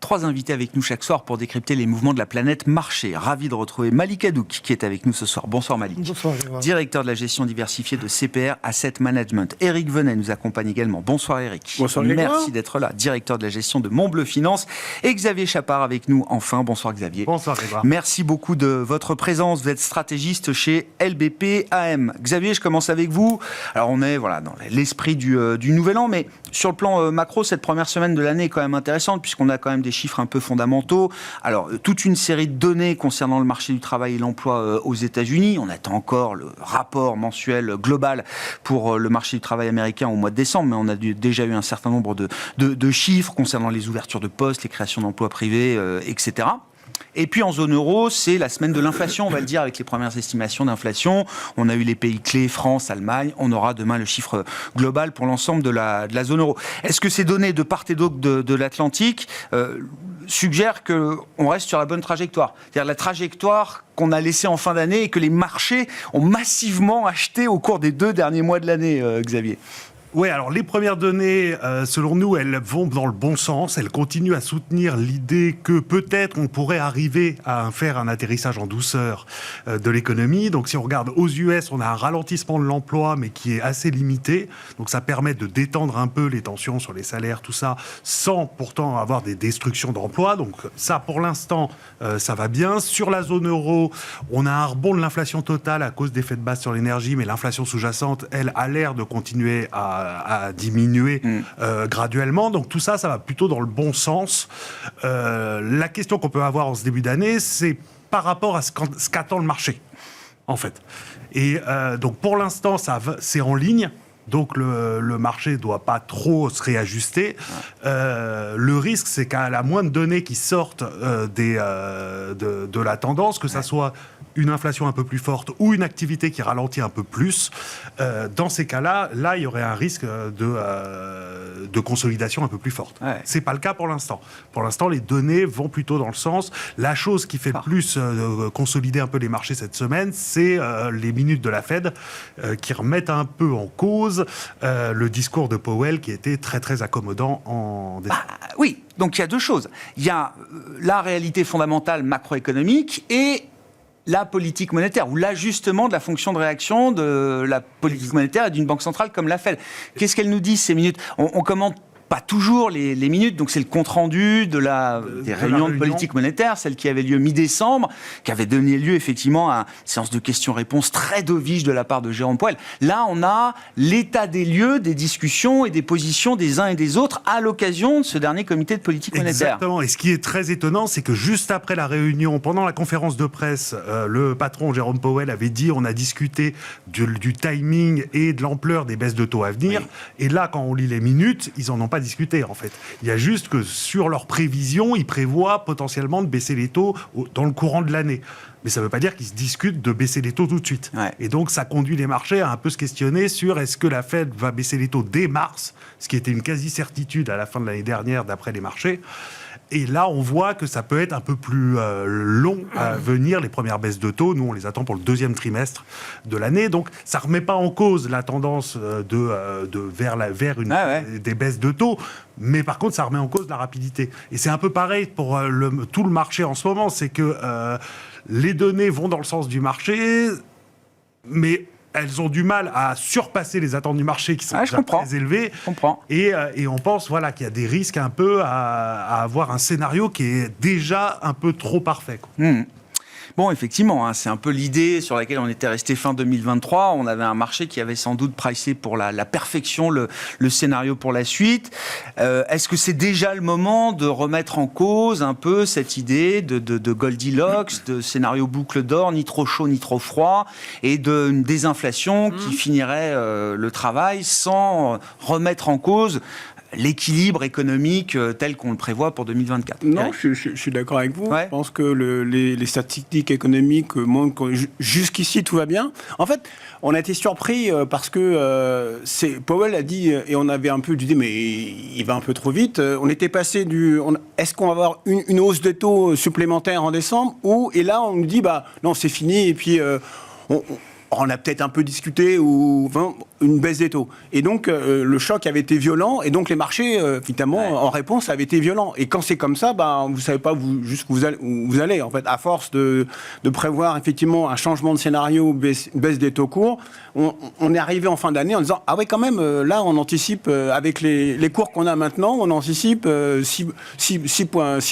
3 invités avec nous chaque soir pour décrypter les mouvements de la planète marché. Ravi de retrouver Malik Hadouk qui est avec nous ce soir. Bonsoir Malik. Bonsoir. Directeur de la gestion diversifiée de CPR Asset Management. Éric Venet nous accompagne également. Bonsoir Éric. Bonsoir. Merci d'être là. Directeur de la gestion de Montbleu Finance. Et Xavier Chapard avec nous enfin. Bonsoir Xavier. Bonsoir Grégoire. Merci beaucoup de votre présence. Vous êtes stratégiste chez LBP AM. Xavier, je commence avec vous. Alors on est dans l'esprit du nouvel an, mais sur le plan macro, cette première semaine de l'année est quand même intéressante puisqu'on a quand même des chiffres un peu fondamentaux. Alors toute une série de données concernant le marché du travail et l'emploi aux États-Unis. On attend encore le rapport mensuel global pour le marché du travail américain au mois de décembre, mais on a déjà eu un certain nombre de chiffres concernant les ouvertures de postes, les créations d'emplois privés, etc. Et puis en zone euro, c'est la semaine de l'inflation, on va le dire, avec les premières estimations d'inflation. On a eu les pays clés, France, Allemagne. On aura demain le chiffre global pour l'ensemble de la zone euro. Est-ce que ces données de part et d'autre de l'Atlantique suggèrent qu'on reste sur la bonne trajectoire ? C'est-à-dire la trajectoire qu'on a laissée en fin d'année et que les marchés ont massivement acheté au cours des 2 derniers mois de l'année, Xavier ? Oui, alors les premières données, selon nous, elles vont dans le bon sens. Elles continuent à soutenir l'idée que peut-être on pourrait arriver à faire un atterrissage en douceur de l'économie. Donc si on regarde aux US, on a un ralentissement de l'emploi, mais qui est assez limité. Donc ça permet de détendre un peu les tensions sur les salaires, tout ça, sans pourtant avoir des destructions d'emplois. Donc ça, pour l'instant, ça va bien. Sur la zone euro, on a un rebond de l'inflation totale à cause d'effets de base sur l'énergie, mais l'inflation sous-jacente, elle, a l'air de continuer à diminuer graduellement. Donc tout ça, ça va plutôt dans le bon sens. La question qu'on peut avoir en ce début d'année, c'est par rapport à ce qu'attend le marché, en fait. Et donc pour l'instant, c'est en ligne. Donc le marché ne doit pas trop se réajuster. Le risque, c'est qu'à la moindre données qui sortent de la tendance, que ça soit une inflation un peu plus forte ou une activité qui ralentit un peu plus, dans ces cas-là, il y aurait un risque de consolidation un peu plus forte. Ouais. C'est pas le cas pour l'instant. Pour l'instant, les données vont plutôt dans le sens. La chose qui fait le plus consolider un peu les marchés cette semaine, c'est les minutes de la Fed qui remettent un peu en cause le discours de Powell qui était très très accommodant en décembre. Oui, donc il y a 2 choses. Il y a la réalité fondamentale macroéconomique et la politique monétaire, ou l'ajustement de la fonction de réaction de la politique monétaire et d'une banque centrale comme la Fed. Qu'est-ce qu'elle nous dit ces minutes ? On commente pas toujours les minutes, donc c'est le compte-rendu des réunions de politique monétaire, celle qui avait lieu mi-décembre, qui avait donné lieu effectivement à une séance de questions-réponses très dovish de la part de Jérôme Powell. Là, on a l'état des lieux, des discussions et des positions des uns et des autres à l'occasion de ce dernier comité de politique monétaire. Exactement, et ce qui est très étonnant, c'est que juste après la réunion, pendant la conférence de presse, le patron Jérôme Powell avait dit on a discuté du timing et de l'ampleur des baisses de taux à venir, oui. Et là, quand on lit les minutes, ils en ont pas discuter en fait. Il y a juste que sur leurs prévisions, ils prévoient potentiellement de baisser les taux dans le courant de l'année. Mais ça ne veut pas dire qu'ils se discutent de baisser les taux tout de suite. Ouais. Et donc ça conduit les marchés à un peu se questionner sur est-ce que la Fed va baisser les taux dès mars, ce qui était une quasi-certitude à la fin de l'année dernière d'après les marchés. Et là, on voit que ça peut être un peu plus long à venir, les premières baisses de taux. Nous, on les attend pour le 2e trimestre de l'année. Donc, ça ne remet pas en cause la tendance vers des baisses de taux. Mais par contre, ça remet en cause la rapidité. Et c'est un peu pareil pour tout le marché en ce moment. C'est que les données vont dans le sens du marché, mais elles ont du mal à surpasser les attentes du marché qui sont déjà très élevées. Et on pense qu'il y a des risques un peu à avoir un scénario qui est déjà un peu trop parfait. Bon, effectivement, c'est un peu l'idée sur laquelle on était resté fin 2023. On avait un marché qui avait sans doute pricé pour la perfection le scénario pour la suite. Est-ce que c'est déjà le moment de remettre en cause un peu cette idée de Goldilocks, de scénario boucle d'or, ni trop chaud ni trop froid, et d'une désinflation qui finirait le travail sans remettre en cause l'équilibre économique tel qu'on le prévoit pour 2024. Non, je suis d'accord avec vous. Ouais. Je pense que les statistiques économiques montrent que jusqu'ici, tout va bien. En fait, on a été surpris parce que Powell a dit, et on avait un peu dit, mais il va un peu trop vite. On était passé est-ce qu'on va avoir une hausse de taux supplémentaire en décembre ? Et là, on nous dit, non, c'est fini, et puis on a peut-être un peu discuté ou une baisse des taux. Et donc, le choc avait été violent, et donc les marchés, finalement, en réponse, avaient été violents. Et quand c'est comme ça, vous ne savez pas jusqu'où vous allez. En fait, à force de prévoir effectivement un changement de scénario, baisse des taux courts, on est arrivé en fin d'année en disant « Ah ouais, quand même, là, on anticipe, avec les cours qu'on a maintenant, on anticipe 6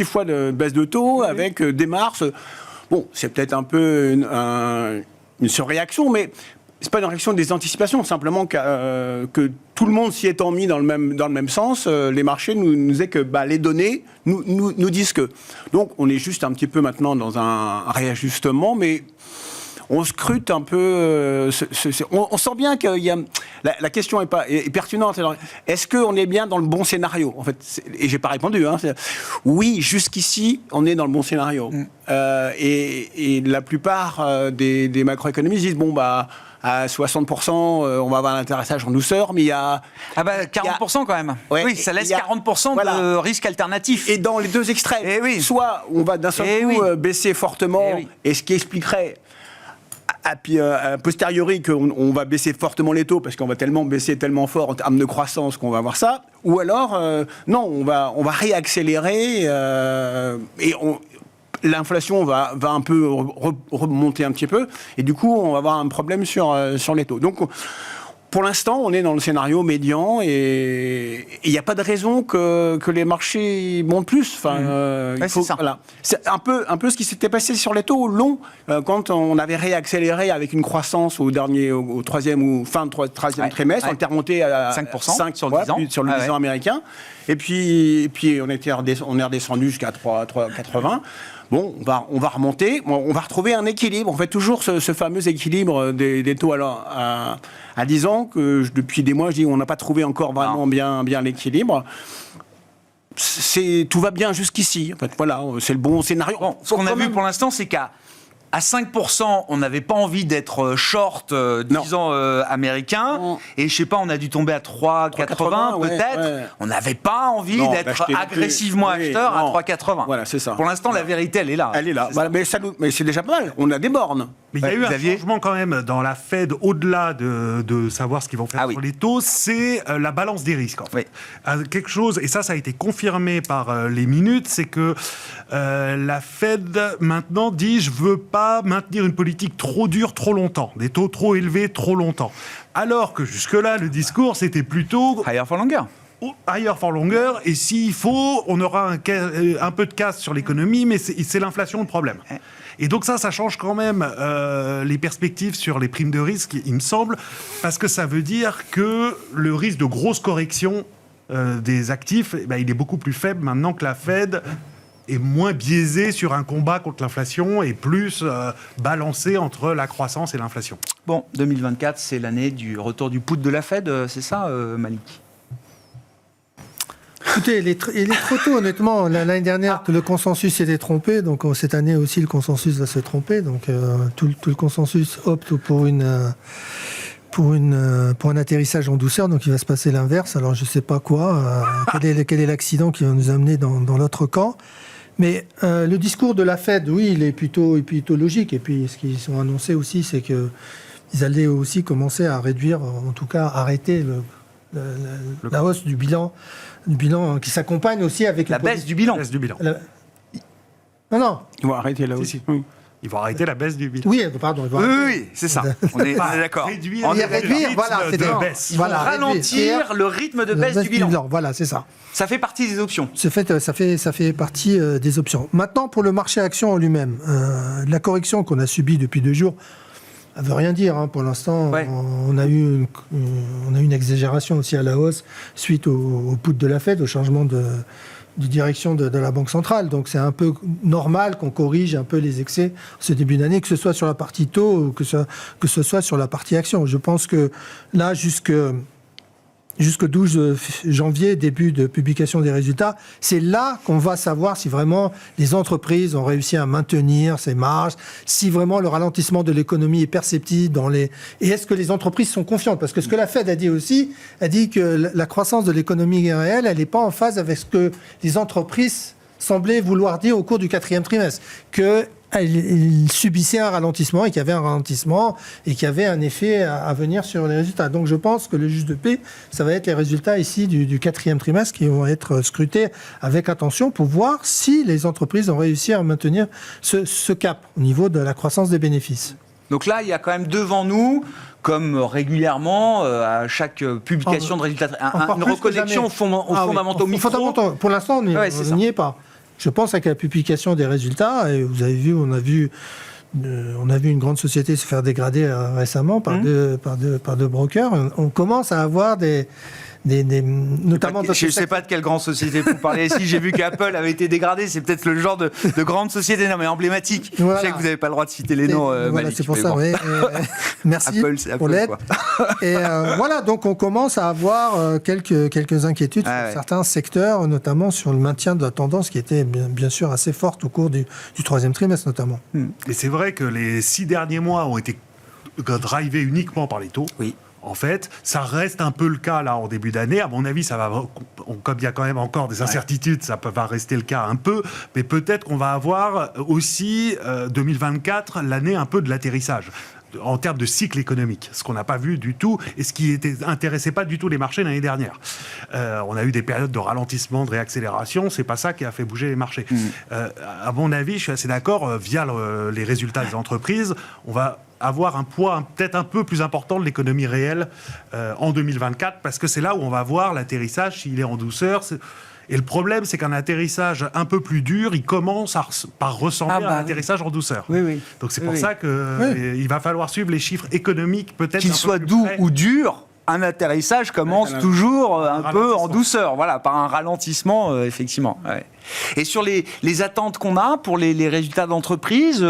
fois de baisse de taux, avec dès mars. » Bon, c'est peut-être un peu une surréaction, mais c'est pas une réaction des anticipations, simplement que tout le monde s'y étant mis dans le même sens, les marchés nous disaient que les données nous disent que. Donc on est juste un petit peu maintenant dans un réajustement, mais on scrute un peu. On sent bien que la question est pertinente. Est-ce qu'on est bien dans le bon scénario, en fait? Et j'ai pas répondu. Oui, jusqu'ici, on est dans le bon scénario. Et la plupart des macroéconomistes disent à 60%, on va avoir un atterrissage en douceur, mais il y a... 40% quand même. Ouais, oui, ça laisse 40% de risque alternatif. Et dans les deux extrêmes, soit on va d'un seul coup baisser fortement, et ce qui expliquerait a posteriori qu'on va baisser fortement les taux, parce qu'on va baisser tellement fort en termes de croissance qu'on va avoir ça, ou alors, non, on va réaccélérer, et l'inflation va un peu remonter un petit peu, et du coup, on va avoir un problème sur les taux. Donc, pour l'instant, on est dans le scénario médian, et il n'y a pas de raison que les marchés montent plus. C'est ça. Voilà. C'est un peu ce qui s'était passé sur les taux longs, quand on avait réaccéléré avec une croissance au troisième ou fin de troisième trimestre, on était remonté à 5% sur le 10 ans, sur le 10 ans américain, et puis on est redescendu jusqu'à 3,80. Bon, on va remonter, on va retrouver un équilibre. On fait toujours ce fameux équilibre des taux à 10 ans, que depuis des mois, je dis on n'a pas trouvé encore vraiment bien l'équilibre. Tout va bien jusqu'ici. En fait, voilà, c'est le bon scénario. Bon, ce qu'on a vu pour l'instant, c'est qu'à 5%, on n'avait pas envie d'être short, disons, américain. Et je sais pas, on a dû tomber à 3,80 peut-être. Ouais. On n'avait pas envie d'être agressivement acheteur à 3,80. Voilà, c'est ça. Pour l'instant, la vérité, elle est là. Elle est là. Voilà, mais c'est déjà pas mal. On a des bornes. Mais il y a eu un changement quand même dans la Fed, au-delà de savoir ce qu'ils vont faire sur les taux, c'est la balance des risques. En fait. Quelque chose, et ça a été confirmé par les minutes, c'est que la Fed maintenant dit « je veux pas maintenir une politique trop dure trop longtemps, des taux trop élevés trop longtemps ». Alors que jusque-là, le discours, c'était plutôt... Higher for longer. Higher for longer, et s'il faut, on aura un peu de casse sur l'économie, mais c'est l'inflation le problème. Et donc ça change quand même les perspectives sur les primes de risque, il me semble, parce que ça veut dire que le risque de grosse correction des actifs, il est beaucoup plus faible maintenant que la Fed est moins biaisée sur un combat contre l'inflation et plus balancée entre la croissance et l'inflation. Bon, 2024, c'est l'année du retour du put de la Fed, c'est ça, Malik? Écoutez, il est trop tôt, honnêtement. L'année dernière, le consensus s'était trompé. Donc, cette année aussi, le consensus va se tromper. Donc, tout le consensus opte pour un atterrissage en douceur. Donc, il va se passer l'inverse. Alors, je ne sais pas quoi. Quel est l'accident qui va nous amener dans l'autre camp. Mais le discours de la Fed, oui, il est plutôt logique. Et puis, ce qu'ils ont annoncé aussi, c'est qu'ils allaient aussi commencer à réduire, en tout cas, arrêter la hausse du bilan qui s'accompagne aussi avec la baisse du bilan. Non. Ils vont arrêter la hausse. Si. Ils vont arrêter la baisse du bilan. Oui, pardon. Oui, c'est ça. On est d'accord. Réduire, voilà, c'est de baisse. Voilà, ralentir le rythme de baisse du bilan. Voilà, c'est ça. Ça fait partie des options. Ça fait partie des options. Maintenant, pour le marché action en lui-même, la correction qu'on a subie depuis 2 jours, ça ne veut rien dire. Pour l'instant, on a eu une exagération aussi à la hausse suite au put de la Fed, au changement de direction de la Banque centrale. Donc c'est un peu normal qu'on corrige un peu les excès ce début d'année, que ce soit sur la partie taux ou que ce soit sur la partie action. Je pense que là, jusqu'au 12 janvier, début de publication des résultats, c'est là qu'on va savoir si vraiment les entreprises ont réussi à maintenir ces marges, si vraiment le ralentissement de l'économie est perceptible et est-ce que les entreprises sont confiantes? Parce que ce que la Fed a dit aussi, a dit que la croissance de l'économie réelle, elle n'est pas en phase avec ce que les entreprises semblaient vouloir dire au cours du 4e trimestre, que il subissait un ralentissement et qu'il y avait un ralentissement et qu'il y avait un effet à venir sur les résultats. Donc je pense que le juge de paix, ça va être les résultats ici du 4e trimestre qui vont être scrutés avec attention pour voir si les entreprises ont réussi à maintenir ce cap au niveau de la croissance des bénéfices. Donc là, il y a quand même devant nous, comme régulièrement, à chaque publication de résultats, une reconnexion aux fondamentaux micro. Pour l'instant, on n'y est pas. Je pense avec la publication des résultats, et vous avez vu, on a vu une grande société se faire dégrader récemment par deux brokers. On commence à avoir notamment je ne sais pas de quelle grande société vous parlez ici. J'ai vu qu'Apple avait été dégradé. C'est peut-être le genre de grande société, non mais emblématique. Voilà. Je sais que vous n'avez pas le droit de citer les noms. Voilà, Malik, c'est pour ça. Bon. Oui. Merci Apple, c'est pour Apple, l'aide. Et voilà, donc on commence à avoir quelques inquiétudes sur certains secteurs, notamment sur le maintien de la tendance qui était bien sûr assez forte au cours du 3e trimestre notamment. Et c'est vrai que les 6 derniers mois ont été drivés uniquement par les taux. Oui. En fait, ça reste un peu le cas là en début d'année. À mon avis, ça va, comme il y a quand même encore des incertitudes, ça va rester le cas un peu. Mais peut-être qu'on va avoir aussi 2024 l'année un peu de l'atterrissage en termes de cycle économique, ce qu'on n'a pas vu du tout et ce qui intéressait pas du tout les marchés l'année dernière. On a eu des périodes de ralentissement, de réaccélération, c'est pas ça qui a fait bouger les marchés. À mon avis, je suis assez d'accord, via les résultats des entreprises, on va avoir un poids peut-être un peu plus important de l'économie réelle en 2024, parce que c'est là où on va voir l'atterrissage, s'il est en douceur. Et le problème, c'est qu'un atterrissage un peu plus dur, il commence par ressembler à un atterrissage en douceur. Oui. Donc c'est pour ça qu'il va falloir suivre les chiffres économiques, peut-être. Qu'il soit doux ou dur, un atterrissage commence toujours un peu en douceur, voilà, par un ralentissement, effectivement. Ouais. Et sur les attentes qu'on a pour les résultats d'entreprise,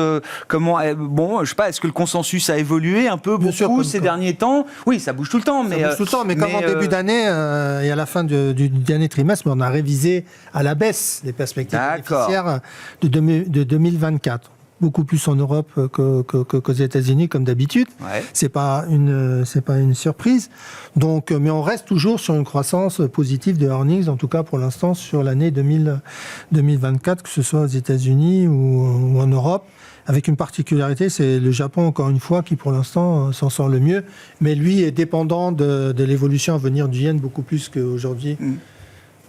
comment, je sais pas, est-ce que le consensus a évolué un peu beaucoup ces derniers temps ? Oui, ça bouge tout le temps, mais comme en début d'année et à la fin du dernier trimestre, on a révisé à la baisse les perspectives bénéficiaires de 2024. Beaucoup plus en Europe qu'aux États-Unis, comme d'habitude. Ouais. C'est pas une surprise. Donc, mais on reste toujours sur une croissance positive de earnings, en tout cas pour l'instant sur l'année 2024, que ce soit aux États-Unis ou en Europe. Avec une particularité, c'est le Japon, encore une fois, qui pour l'instant s'en sort le mieux. Mais lui est dépendant de l'évolution à venir du yen beaucoup plus qu'aujourd'hui.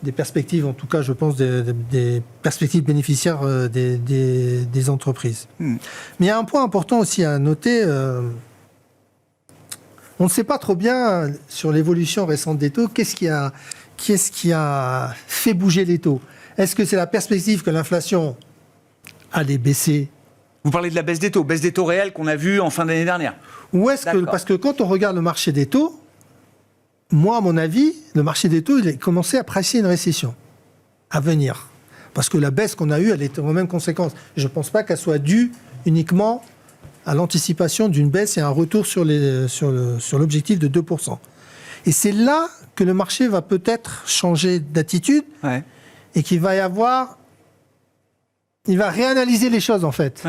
Des perspectives, en tout cas, je pense, des perspectives bénéficiaires des entreprises. Mais il y a un point important aussi à noter. On ne sait pas trop bien, sur l'évolution récente des taux, qu'est-ce qui a fait bouger les taux ? Est-ce que c'est la perspective que l'inflation allait baisser ? Vous parlez de la baisse des taux réels qu'on a vue en fin d'année dernière. Ou est-ce que, parce que quand on regarde le marché des taux, moi, à mon avis, le marché des taux, il a commencé à presser une récession à venir. Parce que la baisse qu'on a eue, elle est aux mêmes conséquences. Je ne pense pas qu'elle soit due uniquement à l'anticipation d'une baisse et un retour sur l'objectif de 2%. Et c'est là que le marché va peut-être changer d'attitude et qu'il va y avoir... Il va réanalyser les choses, en fait.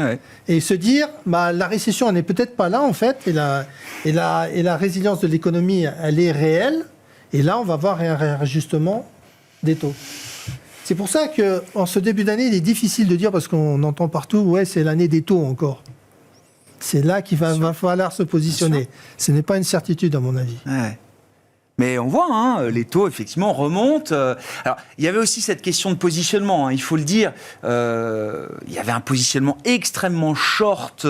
Et se dire, la récession, elle n'est peut-être pas là, en fait, et la résilience de l'économie, elle est réelle. Et là, on va voir un réajustement des taux. C'est pour ça qu'en ce début d'année, il est difficile de dire, parce qu'on entend partout, c'est l'année des taux encore. C'est là qu'il va falloir se positionner. Ce n'est pas une certitude, à mon avis. Mais on voit, les taux, effectivement, remontent. Alors, il y avait aussi cette question de positionnement, il faut le dire. Il y avait un positionnement extrêmement short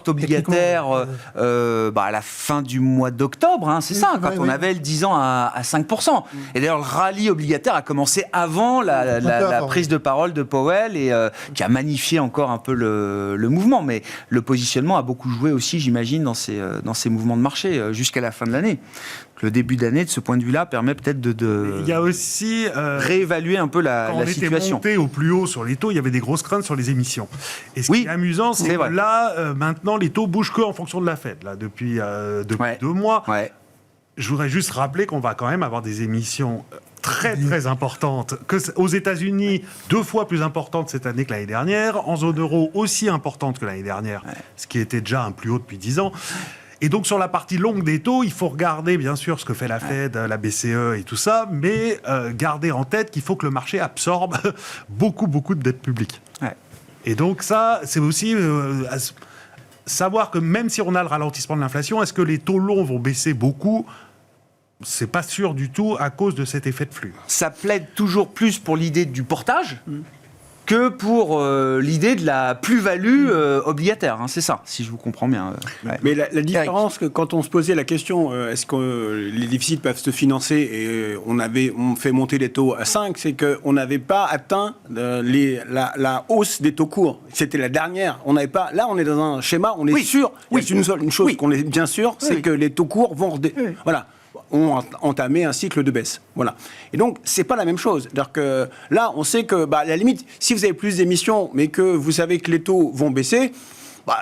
obligataire à la fin du mois d'octobre, c'est ça, quand on avait le 10 ans à 5%. Et d'ailleurs, le rallye obligataire a commencé avant la prise de parole de Powell et qui a magnifié encore un peu le mouvement. Mais le positionnement a beaucoup joué aussi, j'imagine, dans ces mouvements de marché jusqu'à la fin de l'année. Le début d'année, de ce point de vue-là, permet peut-être il y a aussi réévaluer un peu la situation. Quand on était monté au plus haut sur les taux, il y avait des grosses craintes sur les émissions. Et ce qui est amusant, c'est que là, maintenant, les taux bougent qu'en fonction de la Fed. Là, depuis 2 mois, je voudrais juste rappeler qu'on va quand même avoir des émissions très très importantes. Aux États-Unis, 2 fois plus importantes cette année que l'année dernière. En zone euro, aussi importantes que l'année dernière, ce qui était déjà un plus haut depuis 10 ans. Et donc, sur la partie longue des taux, il faut regarder, bien sûr, ce que fait la Fed, la BCE et tout ça, mais garder en tête qu'il faut que le marché absorbe beaucoup de dettes publiques. Et donc ça, c'est aussi savoir que même si on a le ralentissement de l'inflation, est-ce que les taux longs vont baisser beaucoup ? C'est pas sûr du tout à cause de cet effet de flux. Ça plaide toujours plus pour l'idée du portage que pour l'idée de la plus-value obligataire, hein, c'est ça, si je vous comprends bien. Ouais. Mais la différence, que quand on se posait la question, est-ce que les déficits peuvent se financer, et on fait monter les taux à 5, c'est qu'on n'avait pas atteint la hausse des taux courts. C'était la dernière. On n'avait pas. Là, on est dans un schéma, on est sûr. Il y a une chose qu'on est bien sûr, c'est que les taux courts vont voilà. Ont entamé un cycle de baisse. Voilà. Et donc, c'est pas la même chose. C'est-à-dire que là, on sait que, à la limite, si vous avez plus d'émissions, mais que vous savez que les taux vont baisser,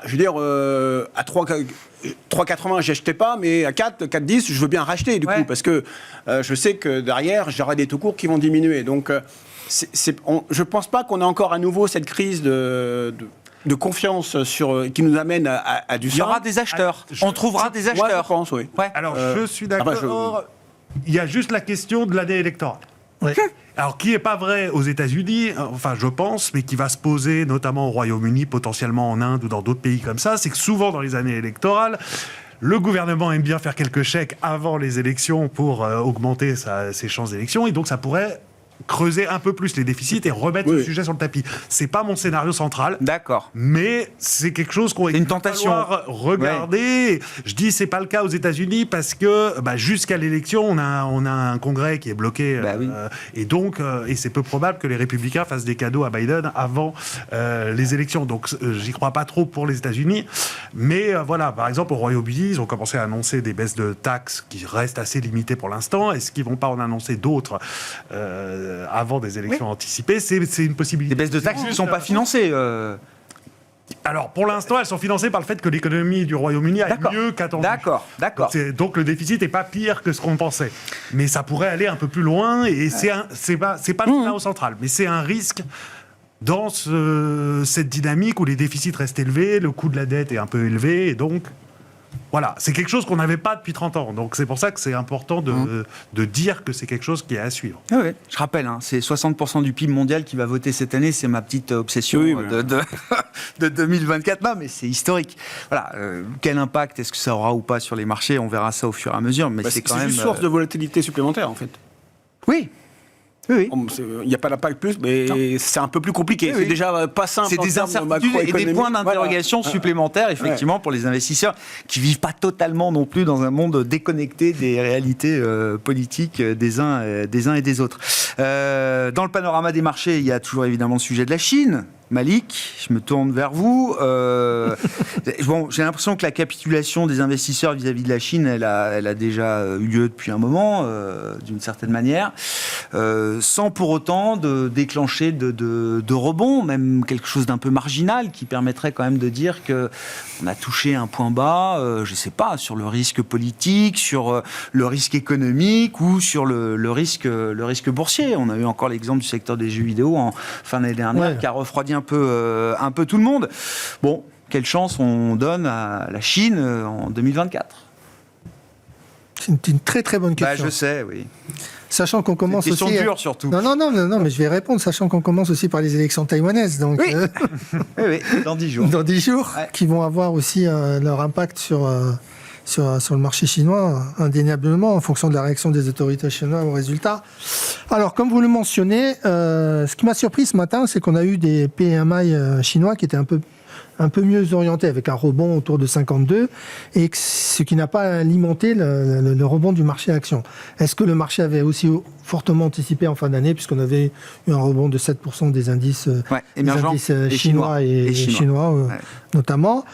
je veux dire, à 3,80, j'achetais pas, mais à 4,10, je veux bien racheter, du coup, parce que je sais que derrière, j'aurai des taux courts qui vont diminuer. Donc, je pense pas qu'on ait encore à nouveau cette crise de confiance qui nous amène à du. Il y aura des acheteurs. On trouvera des acheteurs. Moi, je pense, oui. Ouais. Alors, je suis d'accord. Il y a juste la question de l'année électorale. Ouais. Alors, qui n'est pas vrai aux États-Unis, enfin, je pense, mais qui va se poser notamment au Royaume-Uni, potentiellement en Inde ou dans d'autres pays comme ça, c'est que souvent dans les années électorales, le gouvernement aime bien faire quelques chèques avant les élections pour augmenter ses chances d'élection, et donc ça pourrait creuser un peu plus les déficits et remettre le sujet sur le tapis. C'est pas mon scénario central. D'accord. Mais c'est quelque chose qu'on va falloir regarder. Je dis c'est pas le cas aux États-Unis parce que jusqu'à l'élection on a un Congrès qui est bloqué et donc et c'est peu probable que les républicains fassent des cadeaux à Biden avant les élections. Donc j'y crois pas trop pour les États-Unis. Mais voilà, par exemple au Royaume-Uni, ils ont commencé à annoncer des baisses de taxes qui restent assez limitées pour l'instant. Est-ce qu'ils vont pas en annoncer d'autres avant des élections anticipées, c'est une possibilité. Des baisses de taxes qui ne sont pas financées. Alors, pour l'instant, elles sont financées par le fait que l'économie du Royaume-Uni aille mieux qu'attendu. D'accord. Donc, le déficit n'est pas pire que ce qu'on pensait. Mais ça pourrait aller un peu plus loin, et c'est pas le scénario central, mais c'est un risque dans cette dynamique où les déficits restent élevés, le coût de la dette est un peu élevé, et donc... Voilà, c'est quelque chose qu'on n'avait pas depuis 30 ans. Donc c'est pour ça que c'est important de dire que c'est quelque chose qui est à suivre. Oui. Je rappelle, c'est 60% du PIB mondial qui va voter cette année. C'est ma petite obsession de 2024. Non, mais c'est historique. Voilà, quel impact est-ce que ça aura ou pas sur les marchés ? On verra ça au fur et à mesure. Mais c'est quand même une source de volatilité supplémentaire, en fait. Oui. Il n'y a pas d'impact plus, mais c'est un peu plus compliqué. C'est déjà pas simple. C'est des incertitudes et des points d'interrogation supplémentaires, effectivement, pour les investisseurs qui vivent pas totalement non plus dans un monde déconnecté des réalités politiques des uns et des autres. Dans le panorama des marchés, il y a toujours évidemment le sujet de la Chine. Malik, je me tourne vers vous. J'ai l'impression que la capitulation des investisseurs vis-à-vis de la Chine, elle a déjà eu lieu depuis un moment, d'une certaine manière, sans pour autant de déclencher de rebond, même quelque chose d'un peu marginal qui permettrait quand même de dire qu'on a touché un point bas, je ne sais pas, sur le risque politique, sur le risque économique ou sur le risque boursier. On a eu encore l'exemple du secteur des jeux vidéo en fin d'année dernière qui a refroidi un peu tout le monde. Bon, quelle chance on donne à la Chine en 2024 ? C'est une très très bonne question. Je sais, oui. Sachant qu'on commence aussi... C'est une question dure, surtout. Non, mais je vais répondre, sachant qu'on commence aussi par les élections taïwanaises. Donc, oui, dans 10 jours. Dans 10 jours, qui vont avoir aussi leur impact sur le marché chinois, indéniablement, en fonction de la réaction des autorités chinoises aux résultats. Alors, comme vous le mentionnez, ce qui m'a surpris ce matin, c'est qu'on a eu des PMI chinois qui étaient un peu mieux orientés, avec un rebond autour de 52, et ce qui n'a pas alimenté le rebond du marché actions. Est-ce que le marché avait aussi fortement anticipé en fin d'année, puisqu'on avait eu un rebond de 7% des indices, chinois et chinois notamment.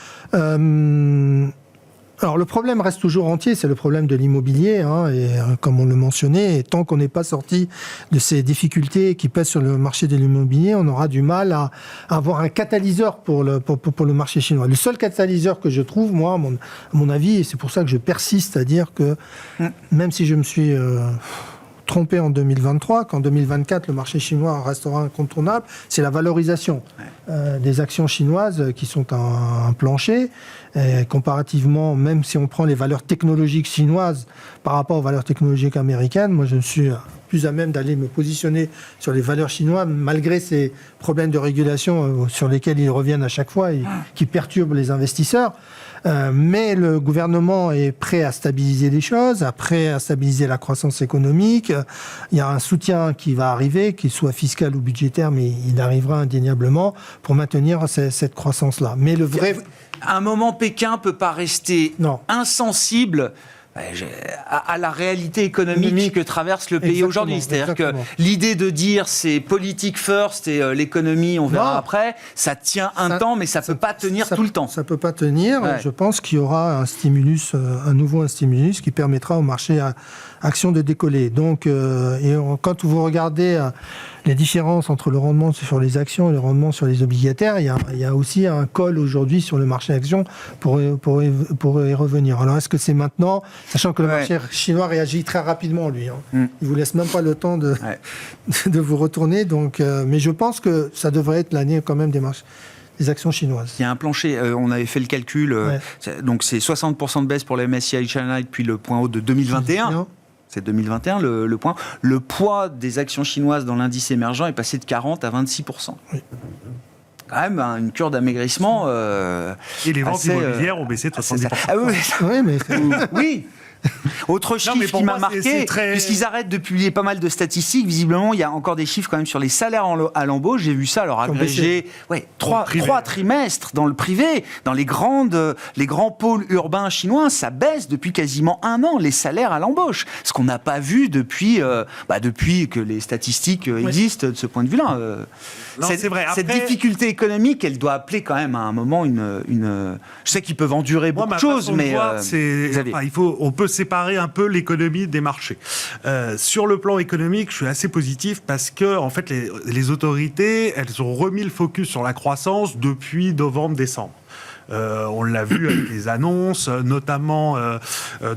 Alors le problème reste toujours entier, c'est le problème de l'immobilier, et comme on le mentionnait, et tant qu'on n'est pas sorti de ces difficultés qui pèsent sur le marché de l'immobilier, on aura du mal à avoir un catalyseur pour le marché chinois. Le seul catalyseur que je trouve, moi, à mon avis, et c'est pour ça que je persiste à dire que même si je me suis trompé en 2023, qu'en 2024, le marché chinois restera incontournable, c'est la valorisation des actions chinoises qui sont un plancher. Et comparativement, même si on prend les valeurs technologiques chinoises par rapport aux valeurs technologiques américaines, moi je suis plus à même d'aller me positionner sur les valeurs chinoises, malgré ces problèmes de régulation sur lesquels ils reviennent à chaque fois et qui perturbent les investisseurs. Mais le gouvernement est prêt à stabiliser les choses, prêt à stabiliser la croissance économique. Il y a un soutien qui va arriver, qu'il soit fiscal ou budgétaire, mais il arrivera indéniablement pour maintenir cette croissance-là. Mais le vrai... À un moment, Pékin ne peut pas rester insensible à la réalité économique que traverse le pays aujourd'hui. C'est-à-dire que l'idée de dire c'est politique first et l'économie on verra après, ça tient un temps, mais ça ne peut pas tenir tout le temps. Ça ne peut pas tenir. Ouais. Je pense qu'il y aura un stimulus, un nouveau stimulus qui permettra au marché action de décoller. Donc, quand vous regardez les différences entre le rendement sur les actions et le rendement sur les obligataires, il y a aussi un call aujourd'hui sur le marché actions pour y revenir. Alors, est-ce que c'est maintenant, sachant que le marché chinois réagit très rapidement, lui. Il ne vous laisse même pas le temps de vous retourner. Donc, mais je pense que ça devrait être l'année quand même des actions chinoises. Il y a un plancher, on avait fait le calcul, donc c'est 60% de baisse pour le MSCI China depuis le point haut de 2021. C'est 2021 le point. Le poids des actions chinoises dans l'indice émergent est passé de 40 à 26%. Oui. Quand même une cure d'amaigrissement. Et les ventes immobilières ont baissé de 70%. Ah oui, mais oui. Autre chiffre qui m'a marqué, puisqu'ils arrêtent de publier pas mal de statistiques, visiblement il y a encore des chiffres quand même sur les salaires à l'embauche. J'ai vu ça, alors agrégé, trois trimestres dans le privé, dans les grands pôles urbains chinois, ça baisse depuis quasiment un an, les salaires à l'embauche. Ce qu'on n'a pas vu depuis que les statistiques existent de ce point de vue-là. C'est vrai. Après, cette difficulté économique, elle doit appeler quand même à un moment une... Je sais qu'ils peuvent endurer beaucoup de choses, mais... on peut séparer un peu l'économie des marchés. Sur le plan économique, je suis assez positif parce que en fait, les autorités, elles ont remis le focus sur la croissance depuis novembre-décembre. On l'a vu avec les annonces, notamment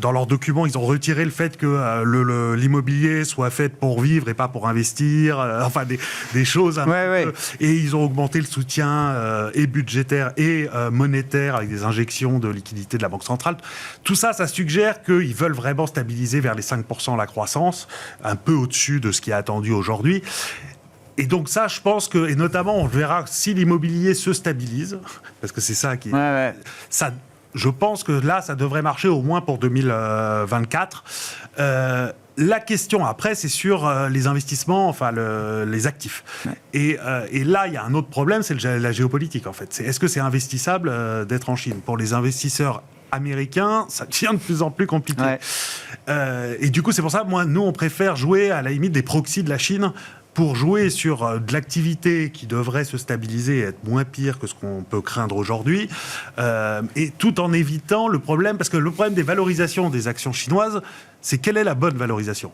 dans leurs documents, ils ont retiré le fait que l'immobilier soit fait pour vivre et pas pour investir, enfin des choses un peu. Et ils ont augmenté le soutien et budgétaire et monétaire avec des injections de liquidités de la Banque centrale. Tout ça, ça suggère qu'ils veulent vraiment stabiliser vers les 5% la croissance, un peu au-dessus de ce qui est attendu aujourd'hui. Et donc ça, je pense que, et notamment, on verra si l'immobilier se stabilise, parce que c'est ça qui... Ça, je pense que là, ça devrait marcher au moins pour 2024. La question après, c'est sur les investissements, enfin les actifs. Et là, il y a un autre problème, c'est la géopolitique, en fait. Est-ce que c'est investissable d'être en Chine ? Pour les investisseurs américains, ça devient de plus en plus compliqué. Et du coup, c'est pour ça, nous, on préfère jouer à la limite des proxys de la Chine pour jouer sur de l'activité qui devrait se stabiliser et être moins pire que ce qu'on peut craindre aujourd'hui, et tout en évitant le problème, parce que le problème des valorisations des actions chinoises, c'est quelle est la bonne valorisation ?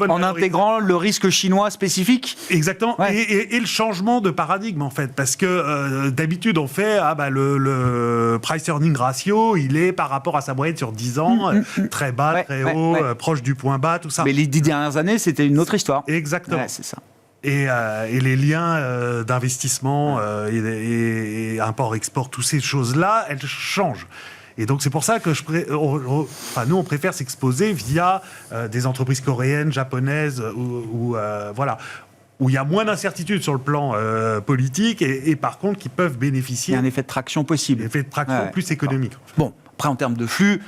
Intégrant le risque chinois spécifique ? Exactement, et le changement de paradigme en fait, parce que d'habitude on fait le price earning ratio, il est par rapport à sa moyenne sur 10 ans, très bas, très haut, proche du point bas, tout ça. Mais les 10 dernières années, c'était une autre histoire. Exactement. C'est ça. Et les liens d'investissement et import-export, toutes ces choses-là, elles changent. Et donc c'est pour ça que nous on préfère s'exposer via des entreprises coréennes, japonaises où il y a moins d'incertitudes sur le plan politique et par contre qui peuvent bénéficier. Il y a un effet de traction possible. Un effet de traction plus économique. Bon. Après, en termes de flux,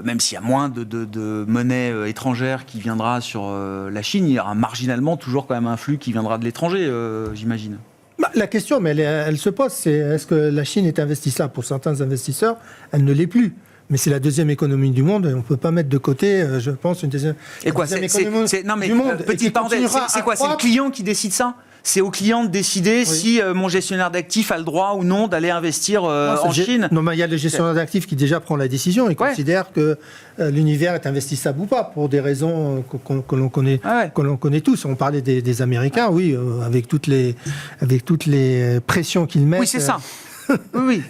même s'il y a moins de monnaie étrangère qui viendra sur la Chine, il y aura marginalement toujours quand même un flux qui viendra de l'étranger, j'imagine. La question, mais elle se pose, c'est est-ce que la Chine est investissable ? Pour certains investisseurs, elle ne l'est plus. Mais c'est la deuxième économie du monde et on ne peut pas mettre de côté, je pense, une deuxième économie du monde. Petite parenthèse, c'est quoi ? C'est le client qui décide ça ? C'est au client de décider si mon gestionnaire d'actifs a le droit ou non d'aller investir en Chine. Non, mais il y a le gestionnaire d'actifs qui déjà prend la décision et considère que l'univers est investissable ou pas pour des raisons que l'on connaît, que l'on connaît tous. On parlait des Américains, avec toutes les pressions qu'ils mettent. Oui, c'est ça.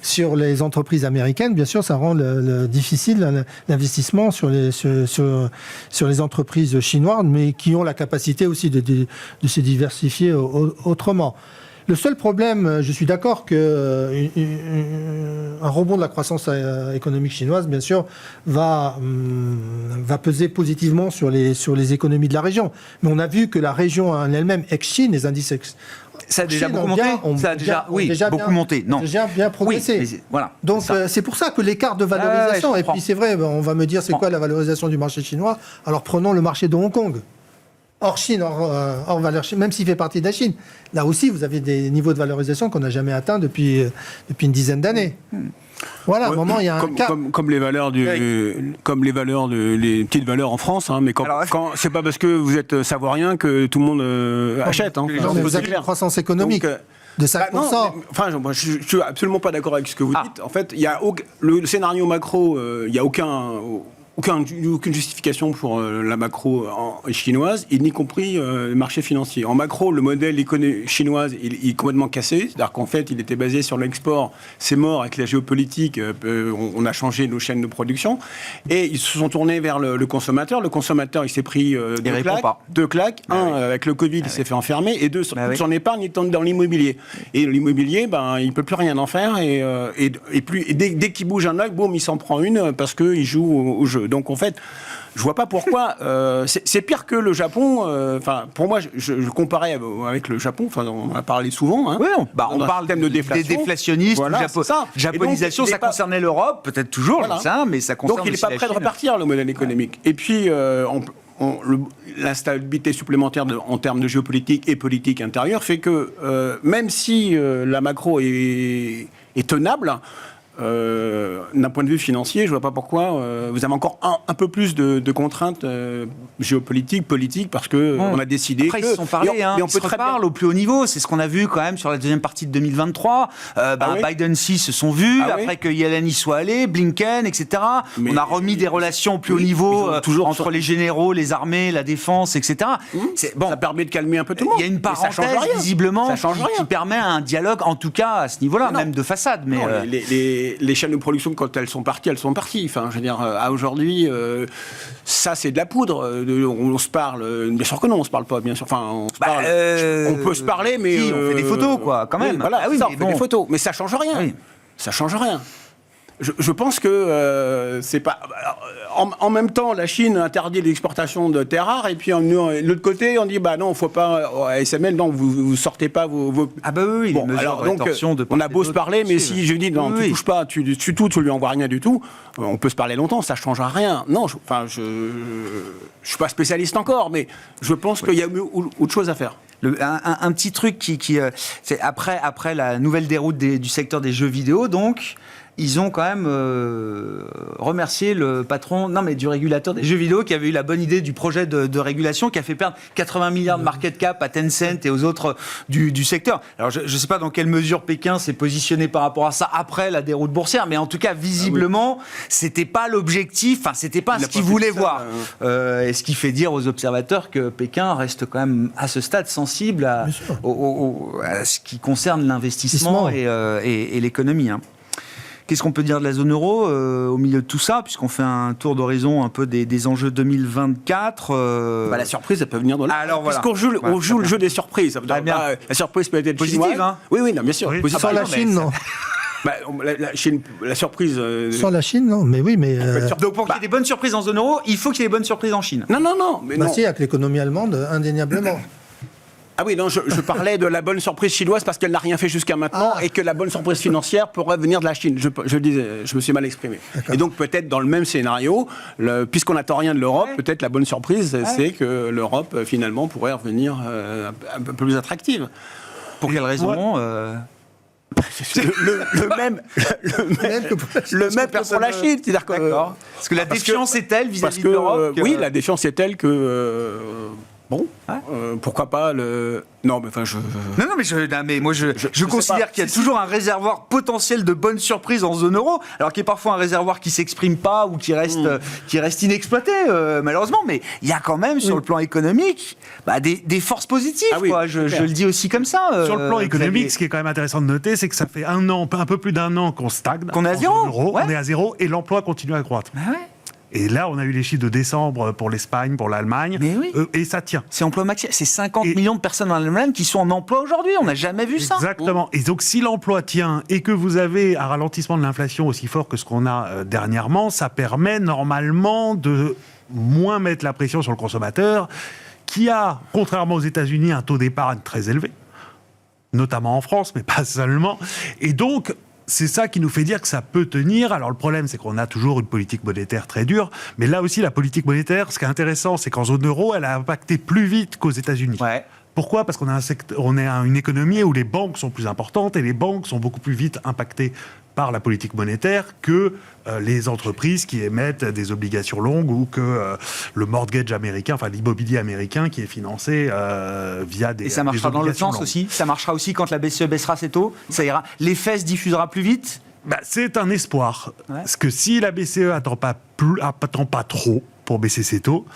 sur les entreprises américaines, bien sûr, ça rend difficile l'investissement sur les entreprises chinoises, mais qui ont la capacité aussi de se diversifier autrement. Le seul problème, je suis d'accord qu'un rebond de la croissance économique chinoise, bien sûr, va peser positivement sur les économies de la région. Mais on a vu que la région en elle-même, ex-Chine, les indices ça a déjà beaucoup monté. Ça a déjà beaucoup monté. Non. Déjà bien progressé. Oui, voilà. Donc c'est pour ça que l'écart de valorisation. Et puis c'est vrai, on va me dire c'est quoi la valorisation du marché chinois. Alors prenons le marché de Hong Kong. Hors Chine, hors valeur Chine, même s'il fait partie de la Chine. Là aussi, vous avez des niveaux de valorisation qu'on n'a jamais atteints depuis une dizaine d'années. Voilà, à un moment, il y a un cas. Comme les valeurs les petites valeurs en France, hein, mais quand c'est pas parce que vous êtes savoirien que tout le monde achète. Hein. Vous avez une croissance économique. Donc, de 5%. Moi, je suis absolument pas d'accord avec ce que vous dites. En fait, il y a le scénario macro, il n'y a aucune justification pour la macro chinoise, y compris le marché financier. En macro, le modèle économique chinoise il est complètement cassé. C'est-à-dire qu'en fait, il était basé sur l'export. C'est mort avec la géopolitique. On a changé nos chaînes de production. Et ils se sont tournés vers le consommateur. Le consommateur, il s'est pris deux claques. Avec le Covid, il s'est fait enfermer. Et deux, son épargne est dans l'immobilier. Et l'immobilier, il ne peut plus rien en faire. Et dès qu'il bouge un œil, boum, il s'en prend une parce qu'il joue au jeu. Donc en fait, je vois pas pourquoi. C'est pire que le Japon. Pour moi, je comparais avec le Japon. On en a parlé souvent. Hein, on parle de déflation. Des déflationnistes, japonisation. Donc, ça concernait l'Europe, peut-être toujours, mais ça concerne. Donc il n'est pas prêt de repartir le modèle économique. Et puis l'instabilité supplémentaire en termes de géopolitique et politique intérieure fait que même si la macro est tenable. D'un point de vue financier, je ne vois pas pourquoi vous avez encore un peu plus de contraintes géopolitiques, politiques, parce qu'on a décidé Après, ils se sont parlé, ils se reparlent au plus haut niveau. C'est ce qu'on a vu quand même sur la deuxième partie de 2023. Biden 6 se sont vus, après que Yellen y soit allé, Blinken, etc. Mais on a remis des relations au plus haut niveau entre les généraux, les armées, la défense, etc. Ça permet de calmer un peu tout le monde. Il y a une parenthèse, visiblement, qui permet un dialogue, en tout cas à ce niveau-là, même de façade. Mais les chaînes de production, quand elles sont parties, Enfin, je veux dire, à aujourd'hui, ça, c'est de la poudre. On se parle. Bien sûr que non, on se parle pas, bien sûr. Enfin, on se parle. On peut se parler, mais on fait des photos, quoi, quand même. Voilà, on fait des photos, mais ça change rien. Oui. Ça change rien. Je pense que c'est pas. En même temps, la Chine interdit l'exportation de terres rares, et puis de l'autre côté, on dit non, faut pas. ASML, non, vous sortez pas vos. Ah bah oui. Bon, alors donc, on a beau se parler, mais si je dis non, tu touches pas, tu lui envoies rien du tout. On peut se parler longtemps, ça changera rien. Non, je suis pas spécialiste encore, mais je pense qu'il y a autre chose à faire. Un petit truc c'est après la nouvelle déroute du secteur des jeux vidéo, donc. Ils ont quand même remercié le patron du régulateur des jeux vidéo qui avait eu la bonne idée du projet de régulation qui a fait perdre 80 milliards de market cap à Tencent et aux autres du secteur. Alors je ne sais pas dans quelle mesure Pékin s'est positionné par rapport à ça après la déroute boursière, mais en tout cas visiblement c'était pas l'objectif, c'était pas ce qu'ils voulaient voir. Et ce qui fait dire aux observateurs que Pékin reste quand même à ce stade sensible à ce qui concerne l'investissement et l'économie. Qu'est-ce qu'on peut dire de la zone euro au milieu de tout ça, puisqu'on fait un tour d'horizon un peu des enjeux 2024 La surprise, elle peut venir de là. Alors voilà. Puisqu'on joue le jeu des surprises. La surprise peut être positive, chinoise. Hein. Oui, non, bien sûr. Oui, sans la Chine, non. La surprise. Sans la Chine, non, mais oui, mais. Donc pour qu'il y ait des bonnes surprises en zone euro, il faut qu'il y ait des bonnes surprises en Chine. Non. Mais non. Si, avec l'économie allemande, indéniablement. Ah oui, non, je parlais de la bonne surprise chinoise parce qu'elle n'a rien fait jusqu'à maintenant et que la bonne surprise financière pourrait venir de la Chine. Je me suis mal exprimé. D'accord. Et donc peut-être dans le même scénario, puisqu'on n'attend rien de l'Europe, peut-être la bonne surprise, c'est que l'Europe finalement pourrait revenir un peu plus attractive. Pour quelle raison le même que pour la Chine. C'est-à-dire que, D'accord. Parce que la défiance est telle vis-à-vis de l'Europe Oui, la défiance est telle que... Bon, pourquoi pas le... Non, mais enfin, je considère qu'il y a toujours un réservoir potentiel de bonnes surprises en zone euro, alors qu'il y a parfois un réservoir qui s'exprime pas ou qui reste inexploité, malheureusement. Mais il y a quand même, sur le plan économique, des forces positives. Je le dis aussi comme ça. Sur le plan économique, ce qui est quand même intéressant de noter, c'est que ça fait un peu plus d'un an qu'on stagne. Qu'on est à zéro. On est à zéro et l'emploi continue à croître. Et là, on a eu les chiffres de décembre pour l'Espagne, pour l'Allemagne, et ça tient. C'est emploi maximal. C'est 50 millions de personnes en Allemagne qui sont en emploi aujourd'hui. On n'a jamais vu ça. Exactement. Et donc, si l'emploi tient et que vous avez un ralentissement de l'inflation aussi fort que ce qu'on a dernièrement, ça permet normalement de moins mettre la pression sur le consommateur, qui a, contrairement aux États-Unis, un taux d'épargne très élevé, notamment en France, mais pas seulement. Et donc, c'est ça qui nous fait dire que ça peut tenir. Alors le problème, c'est qu'on a toujours une politique monétaire très dure, mais là aussi, la politique monétaire, ce qui est intéressant, c'est qu'en zone euro, elle a impacté plus vite qu'aux États-Unis. Pourquoi ? Parce qu'on a une économie où les banques sont plus importantes et les banques sont beaucoup plus vite impactées par la politique monétaire que les entreprises qui émettent des obligations longues ou que le mortgage américain, enfin l'immobilier américain qui est financé via des. Et ça marchera dans l'autre sens aussi. Ça marchera aussi quand la BCE baissera ses taux. Ça ira. L'effet se diffusera plus vite. C'est un espoir. Parce que si la BCE attend pas trop pour baisser ses taux.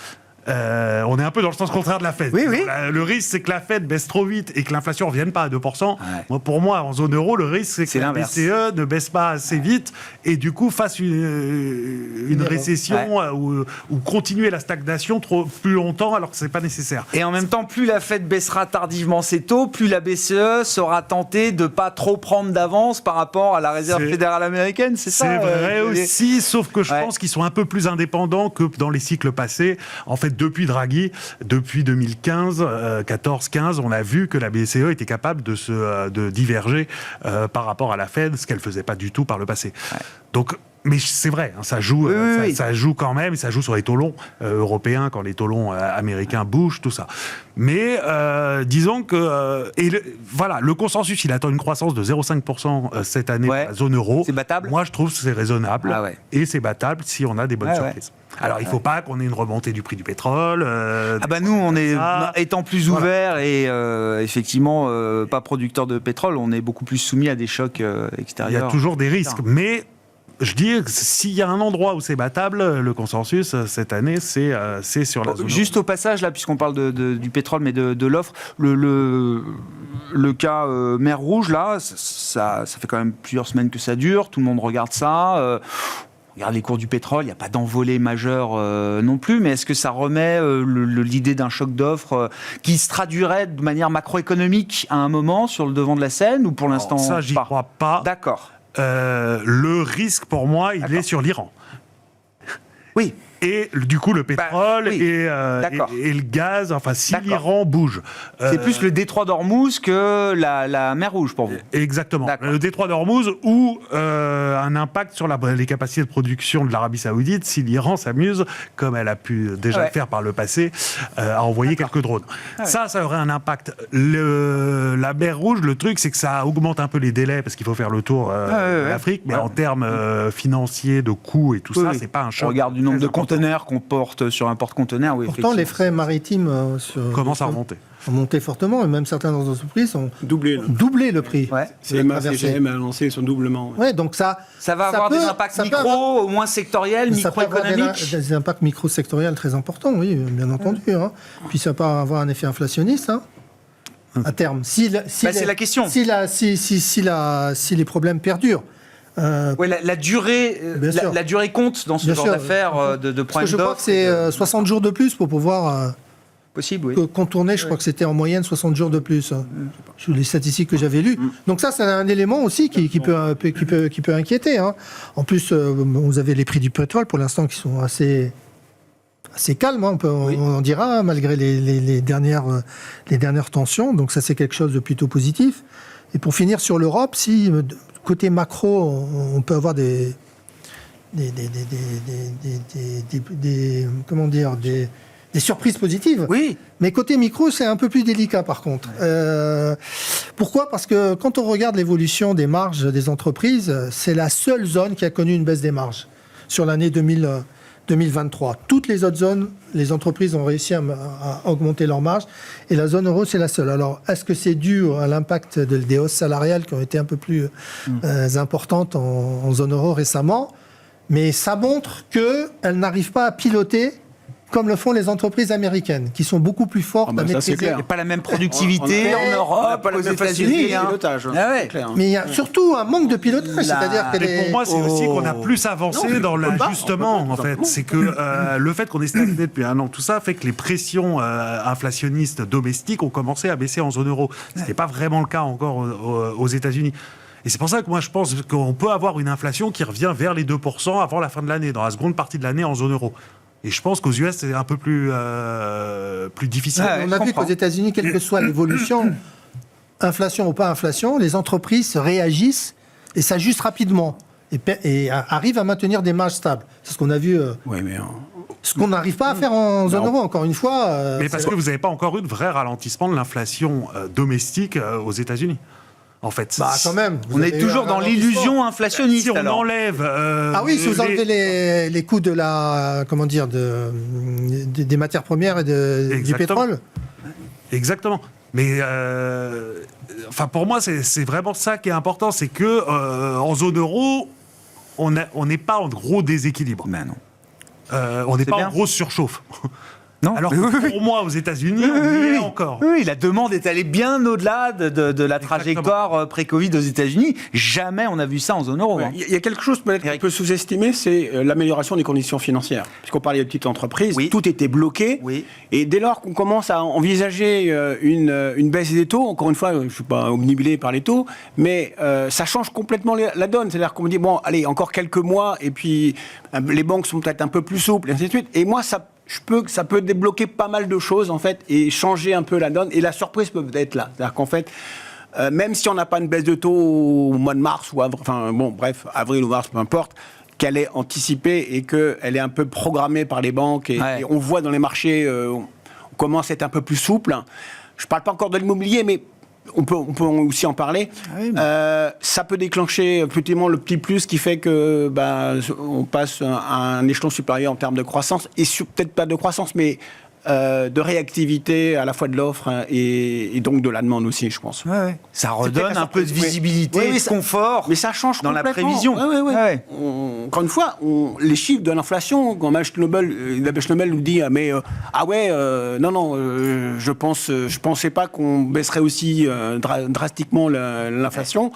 On est un peu dans le sens contraire de la Fed. Le risque, c'est que la Fed baisse trop vite et que l'inflation ne revienne pas à 2%. Pour moi, en zone euro, le risque, c'est que la BCE ne baisse pas assez vite et du coup fasse une récession ou continuer la stagnation plus longtemps alors que ce n'est pas nécessaire. Et en même temps, plus la Fed baissera tardivement ses taux, plus la BCE sera tentée de ne pas trop prendre d'avance par rapport à la Réserve fédérale américaine. C'est ça. C'est vrai aussi, sauf que je pense qu'ils sont un peu plus indépendants que dans les cycles passés. En fait, depuis Draghi, depuis 2015, 14-15, on a vu que la BCE était capable de diverger par rapport à la Fed, ce qu'elle ne faisait pas du tout par le passé. Donc, mais c'est vrai, ça joue quand même, et ça joue sur les taux longs européens, quand les taux longs américains bougent, tout ça. Mais disons que... le consensus, il attend une croissance de 0,5% cette année pour la zone euro. C'est battable ? Moi, je trouve que c'est raisonnable, et c'est battable si on a des bonnes surprises. Alors, il ne faut pas qu'on ait une remontée du prix du pétrole. Nous, on est, étant plus ouverts et effectivement pas producteurs de pétrole, on est beaucoup plus soumis à des chocs extérieurs. Il y a toujours des risques, mais... Je dis que s'il y a un endroit où c'est battable, le consensus cette année, c'est sur la zone. Juste au passage, là, puisqu'on parle du pétrole, mais de l'offre, le cas mer Rouge, là, ça fait quand même plusieurs semaines que ça dure, tout le monde regarde ça. Regarde les cours du pétrole, il n'y a pas d'envolée majeure non plus, mais est-ce que ça remet l'idée d'un choc d'offres qui se traduirait de manière macroéconomique à un moment sur le devant de la scène, ou pour l'instant ça, j'y crois pas. D'accord. Le risque, pour moi, il est sur l'Iran. Oui. Et du coup, le pétrole et le gaz, enfin, si l'Iran bouge. C'est plus le détroit d'Ormuz que la mer Rouge pour vous. Exactement. Le détroit d'Ormuz ou un impact sur les capacités de production de l'Arabie Saoudite si l'Iran s'amuse, comme elle a pu déjà le faire par le passé, à envoyer quelques drones. Ça aurait un impact. La mer Rouge, le truc, c'est que ça augmente un peu les délais parce qu'il faut faire le tour de l'Afrique, mais en termes financiers, de coûts et tout ça, c'est pas un choc. On regarde du nombre de conteneurs qu'on porte sur un porte-conteneurs. Pourtant, les frais maritimes commencent à remonter. Ont monté fortement, et même certaines entreprises ont doublé le prix. CMA, CGM a annoncé son doublement. Donc ça va avoir des impacts au moins sectoriels, microéconomiques. Ça peut avoir des impacts micro-sectoriels très importants, oui, bien entendu. Puis ça peut avoir un effet inflationniste. À terme. C'est la question. Si les problèmes perdurent. La durée compte dans ce genre d'affaires de point d'offre. Je crois que c'est 60 jours de plus pour pouvoir contourner. Je crois que c'était en moyenne 60 jours de plus. Sur les statistiques que j'avais lues. Donc ça, c'est un élément aussi qui peut inquiéter. En plus, vous avez les prix du pétrole pour l'instant qui sont assez calmes, on dira, malgré les dernières tensions. Donc ça, c'est quelque chose de plutôt positif. Et pour finir sur l'Europe, si côté macro, on peut avoir des surprises positives. Oui. Mais côté micro, c'est un peu plus délicat par contre. Pourquoi ? Parce que quand on regarde l'évolution des marges des entreprises, c'est la seule zone qui a connu une baisse des marges sur l'année 2023. Toutes les autres zones, les entreprises ont réussi à augmenter leurs marges et la zone euro, c'est la seule. Alors, est-ce que c'est dû à l'impact des hausses salariales qui ont été un peu plus importantes en zone euro récemment? Mais ça montre qu'elles n'arrivent pas à piloter comme le font les entreprises américaines, qui sont beaucoup plus fortes à maîtriser. Il n'y a pas la même productivité en Europe, aux États-Unis. Mais il y a surtout un manque de pilotage. C'est-à-dire que pour moi, c'est aussi qu'on a plus avancé dans l'ajustement, en fait. C'est que le fait qu'on est stagné depuis un an, tout ça fait que les pressions inflationnistes domestiques ont commencé à baisser en zone euro. Ce n'est pas vraiment le cas encore aux États-Unis. Et c'est pour ça que moi, je pense qu'on peut avoir une inflation qui revient vers les 2% avant la fin de l'année, dans la seconde partie de l'année en zone euro. Et je pense qu'aux US, c'est un peu plus difficile. On a vu qu'aux États-Unis, quelle que soit l'évolution, inflation ou pas inflation, les entreprises réagissent et s'ajustent rapidement et arrivent à maintenir des marges stables. C'est ce qu'on a vu. Ce qu'on n'arrive pas à faire en zone euro, encore une fois. Mais parce que vous n'avez pas encore eu de vrai ralentissement de l'inflation domestique aux États-Unis. En fait, quand même. On est toujours dans l'illusion inflationniste. Si on enlève, si vous enlevez les coûts de la, des matières premières et du pétrole. Exactement. Mais pour moi, c'est vraiment ça qui est important, c'est que en zone euro, on n'est pas en gros déséquilibre. Mais non. On n'est pas en grosse surchauffe. Non. Alors que pour moi, aux États-Unis, on y est encore. Oui, la demande est allée bien au-delà de la trajectoire pré-Covid aux États-Unis. Jamais on a vu ça en zone euro. Il y a quelque chose peut-être qu'on peut sous-estimer, c'est l'amélioration des conditions financières. Puisqu'on parlait de petites entreprises, tout était bloqué. Oui. Et dès lors qu'on commence à envisager une baisse des taux, encore une fois, je ne suis pas obnubilé par les taux, mais ça change complètement la donne. C'est-à-dire qu'on me dit, bon, allez, encore quelques mois, et puis les banques sont peut-être un peu plus souples, et ainsi de suite. Et moi, ça peut débloquer pas mal de choses, en fait, et changer un peu la donne. Et la surprise peut être là. C'est-à-dire qu'en fait, même si on n'a pas une baisse de taux au mois de mars, ou avril ou mars, peu importe, qu'elle est anticipée et qu'elle est un peu programmée par les banques, et on voit dans les marchés, on commence à être un peu plus souple. Je ne parle pas encore de l'immobilier, mais on peut aussi en parler. Ça peut déclencher effectivement le petit plus qui fait que on passe à un échelon supérieur en termes de croissance, et peut-être pas de croissance, mais de réactivité à la fois de l'offre et donc de la demande aussi, je pense. Ça redonne un peu de visibilité, de confort, mais ça change dans la prévision. Encore une fois, les chiffres de l'inflation, quand Isabelle Schnabel nous dit je pensais pas qu'on baisserait aussi drastiquement l'inflation.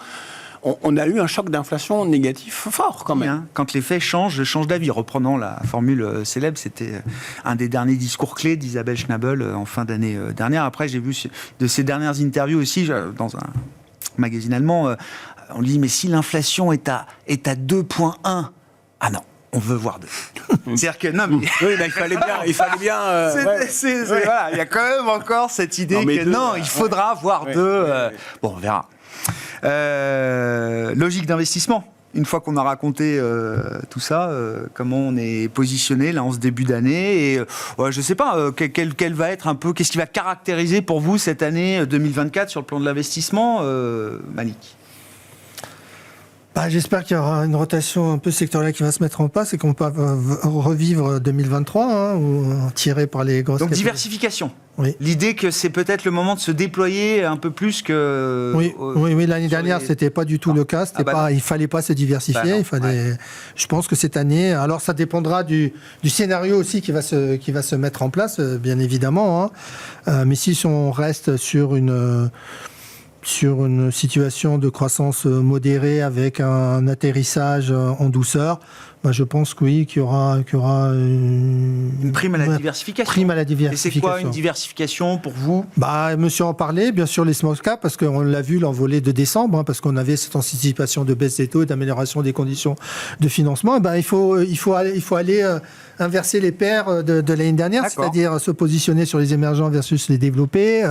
On a eu un choc d'inflation négatif fort, quand même. Quand les faits changent, je change d'avis. Reprenant la formule célèbre, c'était un des derniers discours clés d'Isabelle Schnabel en fin d'année dernière. Après, j'ai vu de ses dernières interviews aussi, dans un magazine allemand, on dit, mais si l'inflation est à 2,1, ah non, on veut voir 2. C'est-à-dire que non, mais il fallait bien. Voilà, il y a quand même encore cette idée il faudra voir 2. Bon, on verra. Logique d'investissement. Une fois qu'on a raconté tout ça, comment on est positionné là en ce début d'année, et je sais pas quel va être un peu, qu'est-ce qui va caractériser pour vous cette année 2024 sur le plan de l'investissement, Malik? J'espère qu'il y aura une rotation un peu sectorielle qui va se mettre en place et qu'on peut revivre 2023, tiré par les grosses... Donc diversification. Oui. L'idée que c'est peut-être le moment de se déployer un peu plus que... Oui, l'année dernière, c'était pas du tout le cas. Il fallait pas se diversifier. Je pense que cette année... Alors, ça dépendra du scénario aussi qui va se mettre en place, bien évidemment. Mais si on reste sur une situation de croissance modérée avec un atterrissage en douceur, je pense qu'il y aura une prime à la diversification. Et c'est quoi une diversification pour vous? Monsieur en parlait, bien sûr, les small caps, parce qu'on l'a vu l'envolée de décembre, parce qu'on avait cette anticipation de baisse des taux et d'amélioration des conditions de financement. Il faut aller inverser les paires de l'année dernière, c'est-à-dire se positionner sur les émergents versus les développés,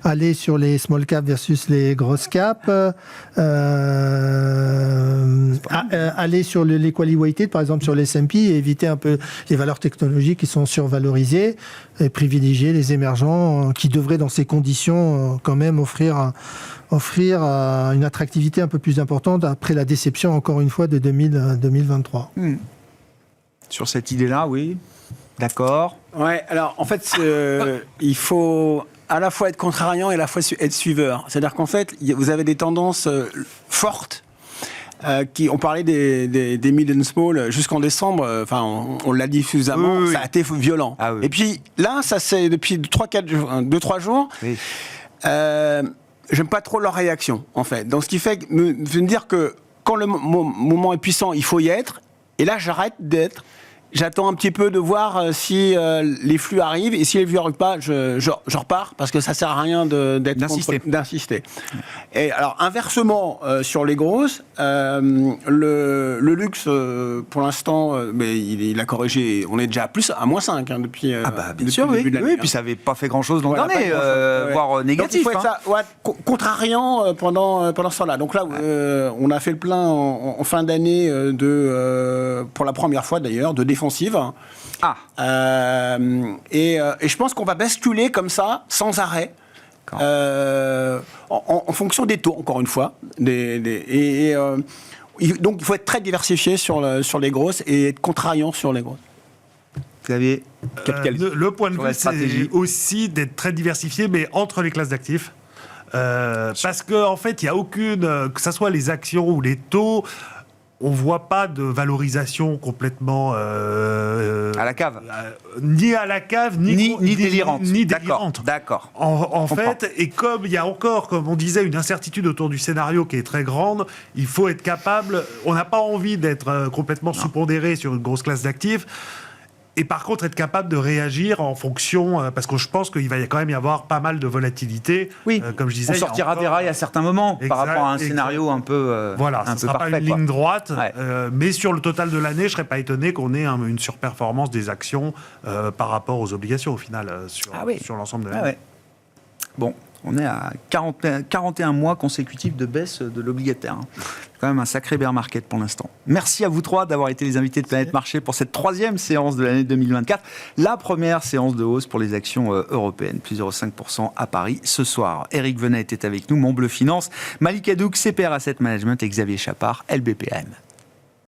aller sur les small caps versus les grosses caps, aller sur les quality weighted, par exemple sur les S&P, et éviter un peu les valeurs technologiques qui sont survalorisées, et privilégier les émergents qui devraient dans ces conditions quand même offrir une attractivité un peu plus importante après la déception encore une fois de 2023. sur cette idée-là, oui. D'accord. Ouais, alors en fait, il faut à la fois être contrariant et à la fois être suiveur. C'est-à-dire qu'en fait, vous avez des tendances fortes. On parlait des mid and small jusqu'en décembre, on l'a dit suffisamment, ça a été violent. Ah, oui. Et puis là, ça c'est depuis 2-3 jours, oui. J'aime pas trop leur réaction, en fait. Donc ce qui fait me dire que quand le moment est puissant, il faut y être, et là j'arrête d'être. J'attends un petit peu de voir si les flux arrivent, et si les flux n'arrivent pas, je repars, parce que ça sert à rien d'insister. Et alors, inversement, sur les grosses, le luxe, pour l'instant, mais il a corrigé, on est déjà à moins 5 depuis bien sûr, oui. Oui, puis ça n'avait pas fait grand-chose l'an dernier, voire négatif. Donc, il faut être contrariant pendant ce temps-là. Donc là, on a fait le plein en fin d'année, pour la première fois d'ailleurs, de défensive. Et je pense qu'on va basculer comme ça, sans arrêt, en fonction des taux, encore une fois. Donc il faut être très diversifié sur les grosses et être contrariant sur les grosses. Xavier, le point de vue, c'est aussi d'être très diversifié, mais entre les classes d'actifs. Parce qu'en fait, il n'y a aucune, que ce soit les actions ou les taux, on ne voit pas de valorisation complètement... à la cave. Ni à la cave, ni délirante. Ni délirante. D'accord. En fait, et comme il y a encore, comme on disait, une incertitude autour du scénario qui est très grande, il faut être capable... On n'a pas envie d'être complètement sous-pondéré sur une grosse classe d'actifs. Et par contre, être capable de réagir en fonction, parce que je pense qu'il va quand même y avoir pas mal de volatilité. Oui, comme je disais, on sortira des rails à certains moments par rapport à un scénario un peu voilà, ce ne sera parfait, pas une ligne droite, mais sur le total de l'année, je ne serais pas étonné qu'on ait une surperformance des actions par rapport aux obligations au final, sur l'ensemble de l'année. Ouais. Bon, on est à 41 mois consécutifs de baisse de l'obligataire. Quand même un sacré bear market pour l'instant. Merci à vous trois d'avoir été les invités de Planète Marché pour cette 3e séance de l'année 2024. La première séance de hausse pour les actions européennes, plus 0,5% à Paris ce soir. Eric Venet était avec nous, Montbleu Finance, Malik Hadouk, CPR Asset Management et Xavier Chapard, LBPM.